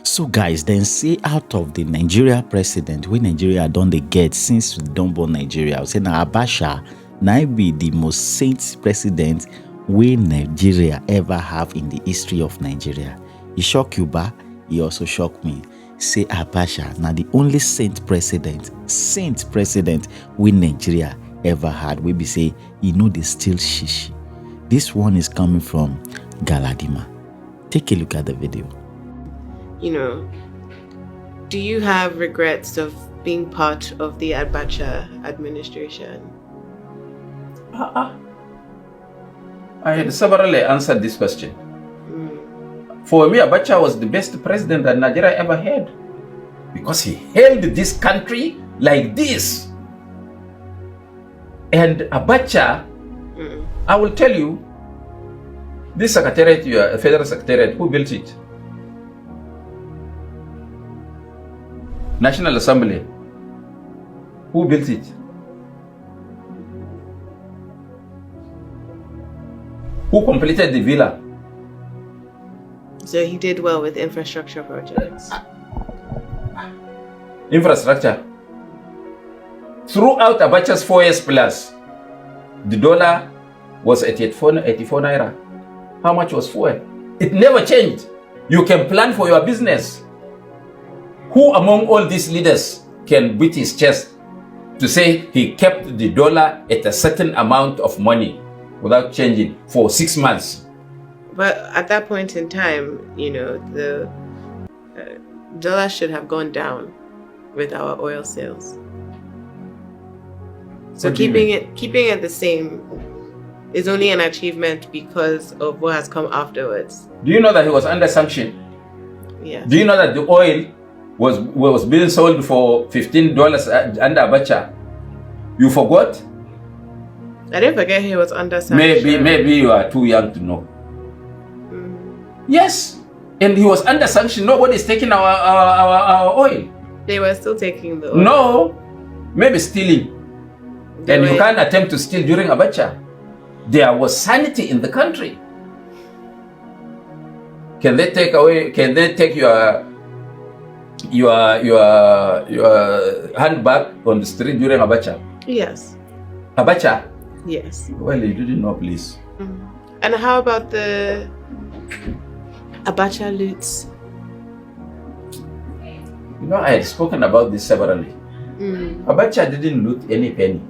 So guys, then say out of the Nigeria president wey Nigeria don dey get since we don born Nigeria, I say na Abacha na be the most saint president wey Nigeria ever have in the history of Nigeria. E shock you ba? E also shock me. Say Abacha na the only saint president wey Nigeria ever had, wey be say e no dey steal shishi. This one is coming from Galadima. Take a look at the video. You know, do you have regrets of being part of the Abacha administration? I had severally answered this question. For me, Abacha was the best president that Nigeria ever had, because he held this country like this. And Abacha, I will tell you, this secretariat, your federal secretariat, who built it? National Assembly. Who built it? Who completed the villa? So he did well with infrastructure projects. Infrastructure. Throughout Abacha's 4 years plus, the dollar was at 84 naira. How much was fuel? It never changed. You can plan for your business. Who among all these leaders can beat his chest to say he kept the dollar at a certain amount of money without changing for 6 months? But at that point in time, you know, the dollar should have gone down with our oil sales. So keeping it the same is only an achievement because of what has come afterwards. Do you know that he was under sanction? Yeah. Do you know that the oil was being sold for $15 under Abacha? You forgot? I didn't forget he was under sanction. Maybe you are too young to know. Yes, and he was under sanction. Nobody's taking our oil. They were still taking the oil. No, maybe stealing. And you can't attempt to steal during Abacha. There was sanity in the country. Can they take away? Can they take your handbag on the street during Abacha? Yes. Abacha? Yes. Well, you didn't know, please. And how about the Abacha loots? You know, I had spoken about this severally. Abacha didn't loot any penny.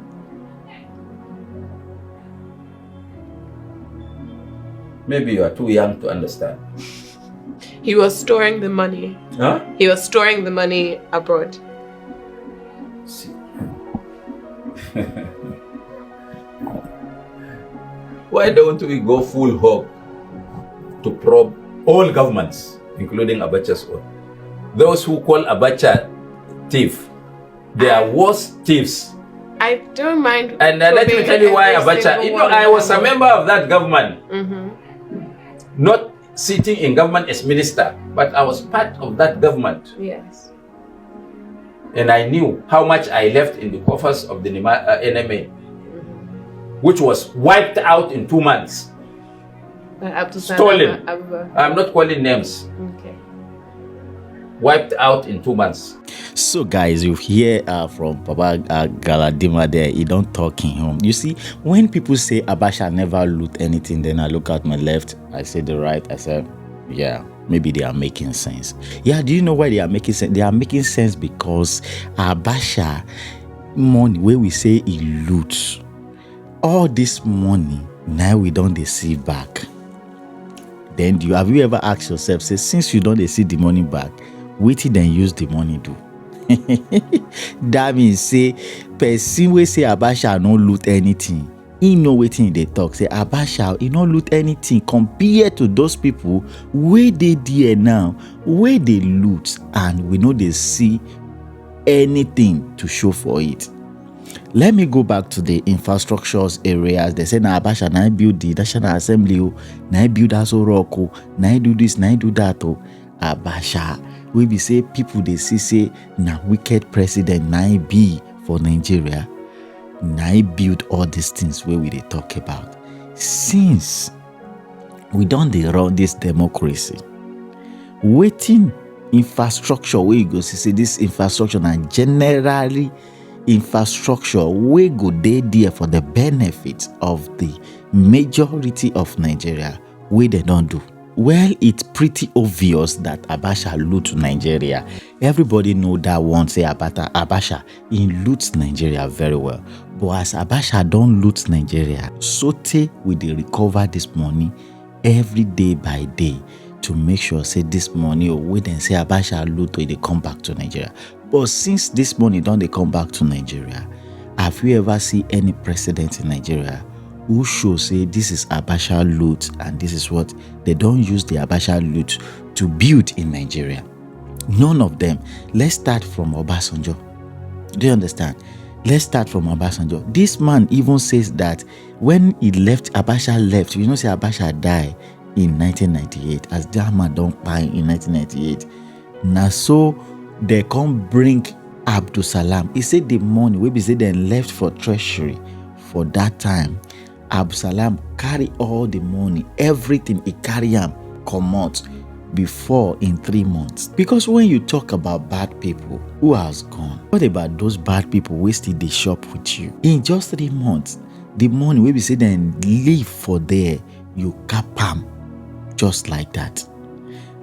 Maybe you are too young to understand. He was storing the money. Huh? He was storing the money abroad. See. Why don't we go full hog to probe all governments, including Abacha's own? Those who call Abacha thief, they are worse thieves. I don't mind. And let me tell you why Abacha. You know, I was a member of that government. Not sitting in government as minister, but I was part of that government. Yes. And I knew how much I left in the coffers of the NMA, which was wiped out in 2 months. Stolen. I'm not calling names. Okay. Wiped out in 2 months. So guys, you hear from Papa Galadima there, he don't talk in home. You see, when people say Abacha never loot anything, then I look at my left, I say the right, I say, yeah, maybe they are making sense. Yeah, do you know why they are making sense? They are making sense because Abacha money, where we say he loots, all this money, now we don't receive back. Then have you ever asked yourself, say, since you don't receive the money back, what did then use the money do? That means say person wey say Abacha no loot anything, he know wetin they talk. Say Abacha he no loot anything compared to those people wey dey there now, where they loot, and we know they see anything to show for it. Let me go back to the infrastructures areas. They say na Abacha na build the National Assembly, na build Aso Rock, na do this, na do that. Abacha, we be say people they see na wicked president na be for Nigeria, na build all these things where we they talk about. Since we don't run this democracy, waiting infrastructure wey you go see this infrastructure na generally infrastructure wey go dey there for the benefit of the majority of Nigeria wey dem don do. Well, it's pretty obvious that Abacha loot Nigeria. Everybody know that one say Abacha, he loots Nigeria very well. But as Abacha don't loot Nigeria, sote we dey recover this money every day by day to make sure say this money or we then say Abacha loot or they come back to Nigeria. But since this money don't they come back to Nigeria, have you ever seen any president in Nigeria who show say this is Abacha loot and this is what they don't use the Abacha loot to build in Nigeria? None of them. Let's start from Obasanjo. Do you understand? Let's start from Obasanjo. This man even says that when he left, Abacha left. You know, say Abacha died in 1998 as that man don't buy in 1998. Now so they come bring Abdul Salam. He said the money we be say they left for treasury for that time. Absalam carry all the money, everything he carry him come out before in 3 months. Because when you talk about bad people who has gone, what about those bad people wasting the shop with you? In just 3 months, the money we be say then leave for there, you cap am just like that.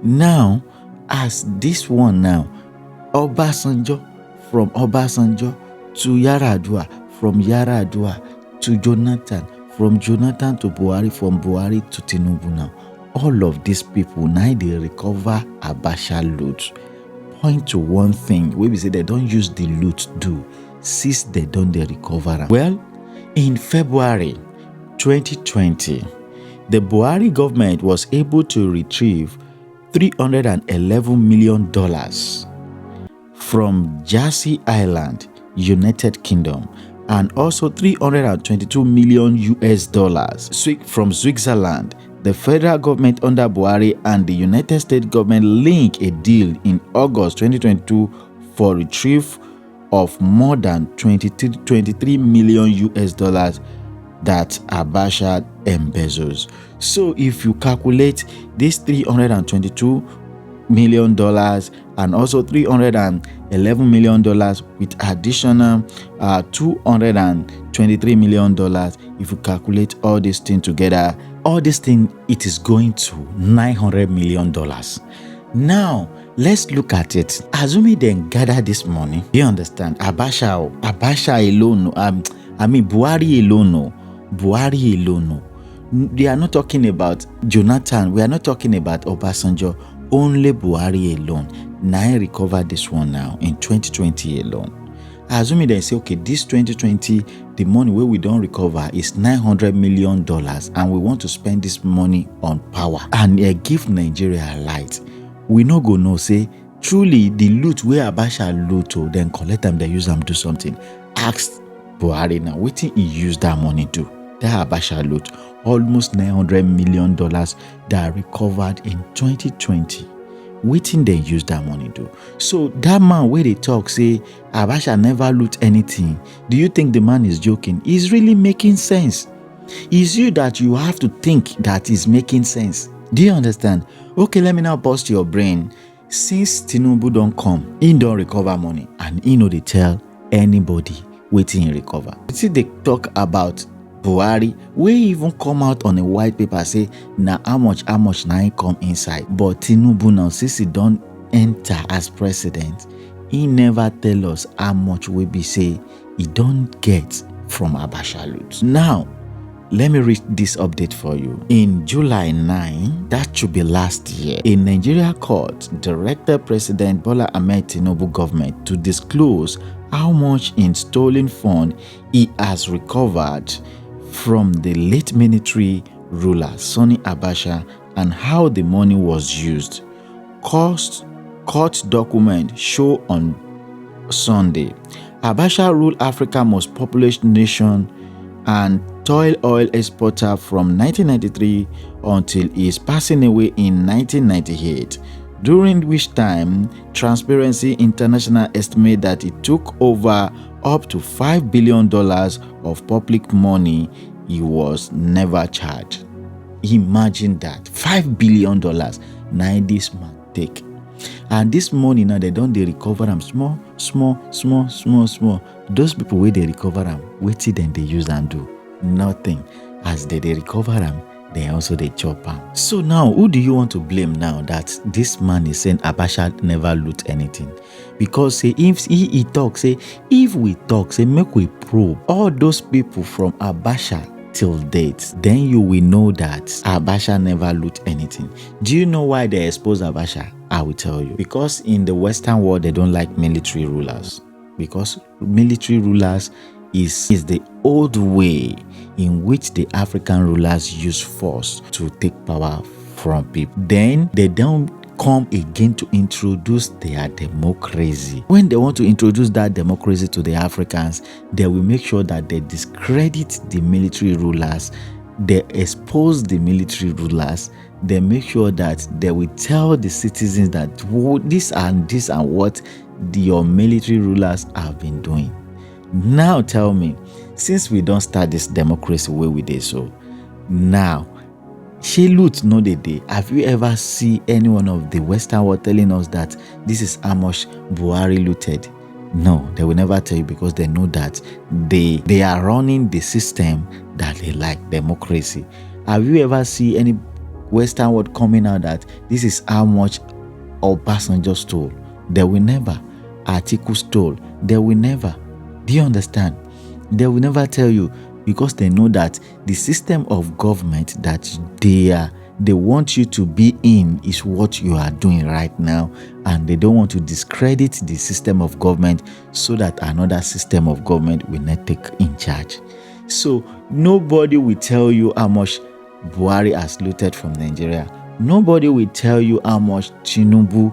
Now, as this one now, Obasanjo, from Obasanjo to Yaradua, from Yaradua to Jonathan, from Jonathan to Buhari, from Buhari to Tinubu now. All of these people, now they recover Abacha loot. Point to one thing, where we say they don't use the loot do, since they don't they recover am. Well, in February 2020, the Buhari government was able to retrieve $311 million from Jersey Island, United Kingdom, and also $322 million from Switzerland. The federal government under Buhari and the United States government linked a deal in August 2022 for retrieve of more than $23 million that Abacha embezzles. So if you calculate this $322 million and also $311 million with additional $223 million, if you calculate all this thing together, all this thing, it is going to $900 million. Now let's look at it. Assuming they gather this money, you understand, Abacha alone, Buhari alone, they are not talking about Jonathan, we are not talking about Obasanjo. Only Buhari alone now recover this one now in 2020 alone. Assuming they say, okay, this 2020, the money where we don't recover is $900 million and we want to spend this money on power and give Nigeria a light. We no go no say, truly the loot where Abacha loot to then collect them, they use them do something. Ask Buhari now, what he use that money do? That Abacha loot, almost $900 million that recovered in 2020. Waiting they use that money do. So that man where they talk say Abacha never loot anything, do you think the man is joking? He's really making sense. It's you that you have to think that is making sense. Do you understand? Okay, let me now bust your brain. Since Tinubu don't come, he don't recover money and he know they tell anybody waiting he recover. See, they talk about Buhari, we even come out on a white paper say na how much na he come inside. But Tinubu now, since he don't enter as president, he never tell us how much we be say he don't get from Abacha loot. Now, let me read this update for you. In July 9, that should be last year, a Nigeria court directed President Bola Ahmed Tinubu government to disclose how much in stolen fund he has recovered from the late military ruler Sani Abacha and how the money was used. Court document show on Sunday. Abacha ruled Africa's most populous nation and tall oil exporter from 1993 until his passing away in 1998, during which time Transparency International estimated that it took over up to $5 billion of public money he was never charged. Imagine that, $5 billion now this man take. And this money now, they recover them small. Those people where they recover them, wait till then they use and do nothing. As they recover them, they also they chop them. So now, who do you want to blame now that this man is saying Abacha never loot anything? Because say if he talk, say if we talk, say make we probe all those people from Abacha till date, then you will know that Abacha never loot anything. Do you know why they expose Abacha? I will tell you. Because in the Western world, they don't like military rulers. Because military rulers is the old way in which the African rulers use force to take power from people. Then they don't come again to introduce their democracy. When they want to introduce that democracy to the Africans, they will make sure that they discredit the military rulers, they expose the military rulers, they make sure that they will tell the citizens that this and what your military rulers have been doing. Now tell me, since we don't start this democracy where we did so, now she loot no they day. Have you ever seen any one of the Western world telling us that this is how much Buhari looted? No, they will never tell you because they know that they are running the system that they like, democracy. Have you ever seen any Western world coming out that this is how much Obasanjo stole? They will never. Atiku stole. They will never. Do you understand? They will never tell you because they know that the system of government that they want you to be in is what you are doing right now, and they don't want to discredit the system of government so that another system of government will not take in charge. So nobody will tell you how much Buhari has looted from Nigeria. Nobody will tell you how much Tinubu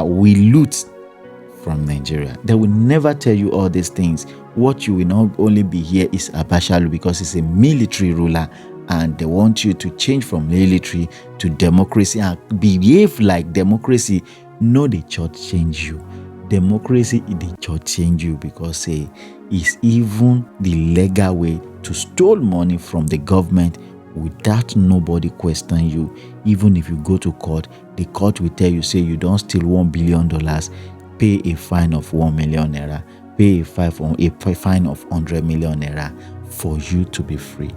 will loot from Nigeria. They will never tell you all these things. What you will not only be here is Abacha because it's a military ruler, and they want you to change from military to democracy and behave like democracy. No, the church change you. Democracy, the church change you because it's even the legal way to steal money from the government without nobody question you. Even if you go to court, the court will tell you, say you don't steal $1 billion, pay a fine of 1 million naira, pay a fine of 100 million naira for you to be free.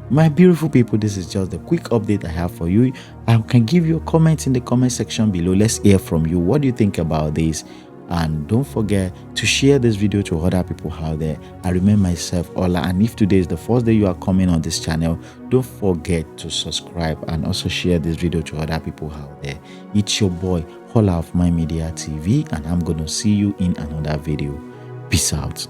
My beautiful people, this is just the quick update I have for you. I can give you a comment in the comment section below. Let's hear from you. What do you think about this? And don't forget to share this video to other people out there. I remain myself, Ola, and if today is the first day you are coming on this channel, don't forget to subscribe and also share this video to other people out there. It's your boy Ola of MAIMEDIA TV, and I'm gonna see you in another video. Peace out.